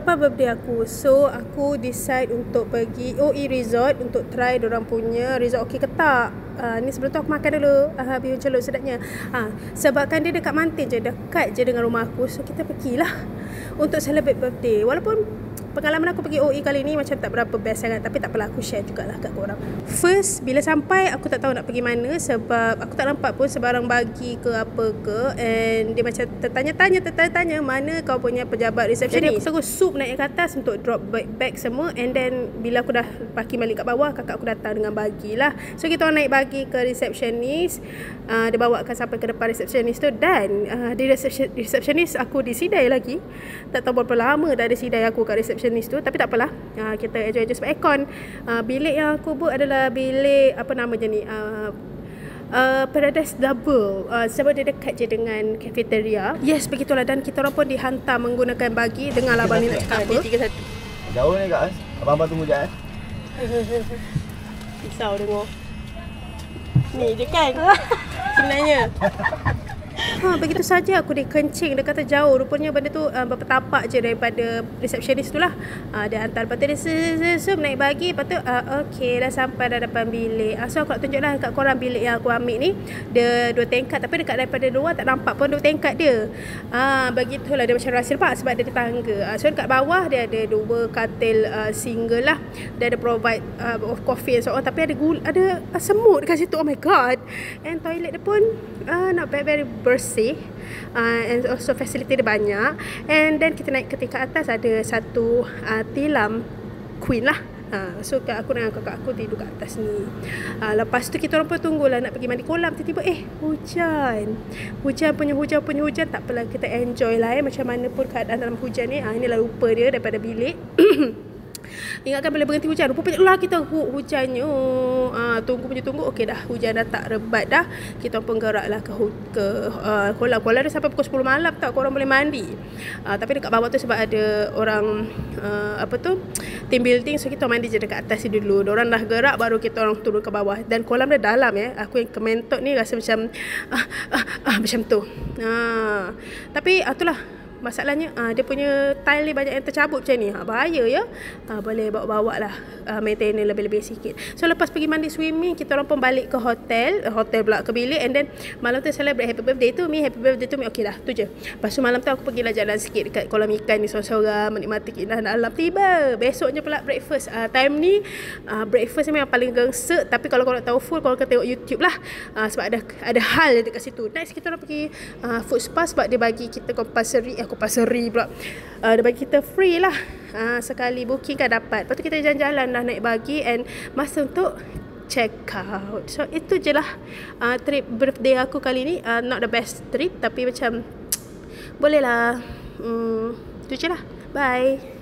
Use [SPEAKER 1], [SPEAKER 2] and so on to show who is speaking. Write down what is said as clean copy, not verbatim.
[SPEAKER 1] lepas birthday aku, so aku decide untuk pergi OE Resort untuk try diorang punya resort okey ke tak. Ni sebelum tu aku makan dulu bihun celup sedapnya. Sebabkan dia dekat Mantin je, dekat je dengan rumah aku, so kita pergilah untuk celebrate birthday. Walaupun pengalaman aku pergi OE kali ni macam tak berapa best sangat, tapi tak apalah, aku share jugalah kat korang. First, bila sampai aku tak tahu nak pergi mana sebab aku tak nampak pun sebarang bagi ke apa ke, and dia macam tertanya mana kau punya pejabat receptionist. Jadi aku terus sup naik ke atas untuk drop bag semua, and then bila aku dah parking balik kat bawah, kakak aku datang dengan bagi lah. So kita orang naik bagi ke receptionist, dia bawakan sampai ke depan receptionist tu, dan di receptionist aku disidai lagi. Tak tahu berapa lama dah ada sidai aku kat receptionist tu, tapi tak apalah, kita enjoy sebab aircon. Bilik yang aku book adalah bilik apa nama je ni, Paradise Double, sebab dia dekat je dengan cafeteria. Yes, begitulah, dan kita orang pun dihantar menggunakan bagi. Dengarlah abang ni nak cakap apa.
[SPEAKER 2] 3-1.
[SPEAKER 3] Jauh ni kak, abang tunggu je.
[SPEAKER 2] Risau dengar. Ni je kan sebenarnya.
[SPEAKER 1] Begitu saja aku dikencing. Dia kata jauh. Rupanya benda tu berapa tapak je daripada receptionist tu lah. Dia hantar. Lepas tu dia naik bagi. Lepas tu okey, dah sampai dah depan bilik. So aku nak tunjuk lah kat korang bilik yang aku ambil ni. Dia 2 tingkat, tapi dekat daripada luar tak nampak pun 2 tingkat dia. Begitulah, dia macam rahsia lepas sebab dia ada tangga. So dekat bawah dia ada 2 katil single lah. Dia ada provide of coffee and so on. Tapi ada semut dekat situ. Oh my god. And toilet dia pun not bad, very bersih, and also facility dia banyak. And then kita naik ke tingkat atas, ada satu tilam queen lah. So aku dengan kakak aku tidur kat atas ni. Lepas tu kita orang pun tunggulah nak pergi mandi kolam. Tiba-tiba hujan punya hujan. Tak apalah, kita enjoy lah macam mana pun keadaan dalam hujan ni. Inilah rupa dia daripada bilik. Ingatkan bila berhenti hujan, rupanya lah kita hujannya. Tunggu. Okey dah, hujan dah tak rebat dah. Kita pun geraklah ke kolam. Kolam dia sampai pukul 10 malam tak korang boleh mandi. Tapi dekat bawah tu sebab ada orang team building, so kita mandi je dekat atas ni dulu. Diorang dah gerak baru kita orang turun ke bawah. Dan kolam dia dalam Aku yang kementok ni rasa macam macam tu. Tapi itulah masalahnya, dia punya tile ni banyak yang tercabut macam ni. Bahaya ya. Boleh bawa-bawa lah, maintain lebih-lebih sikit. So lepas pergi mandi swimming, kita orang pun balik ke hotel pula ke bilik. And then malam tu celebrate happy birthday to me. Okey dah, tu je. Lepas tu malam tu aku pergilah jalan sikit dekat kolam ikan ni, seorang-seorang menikmati keindahan alam. Tiba besoknya pula breakfast. Time ni breakfast ni memang paling gengsek. Tapi kalau korang nak tahu full, korang kena tengok YouTube lah. Sebab ada hal dekat situ. Next kita orang pergi food spa sebab dia bagi kita compulsory pula. Dia bagi kita free lah. Sekali booking kan dapat. Lepas tu kita jalan-jalan lah naik bagi, and masa untuk check out. So itu je lah trip birthday aku kali ni. Not the best trip, tapi macam boleh lah. Itu je lah. Bye.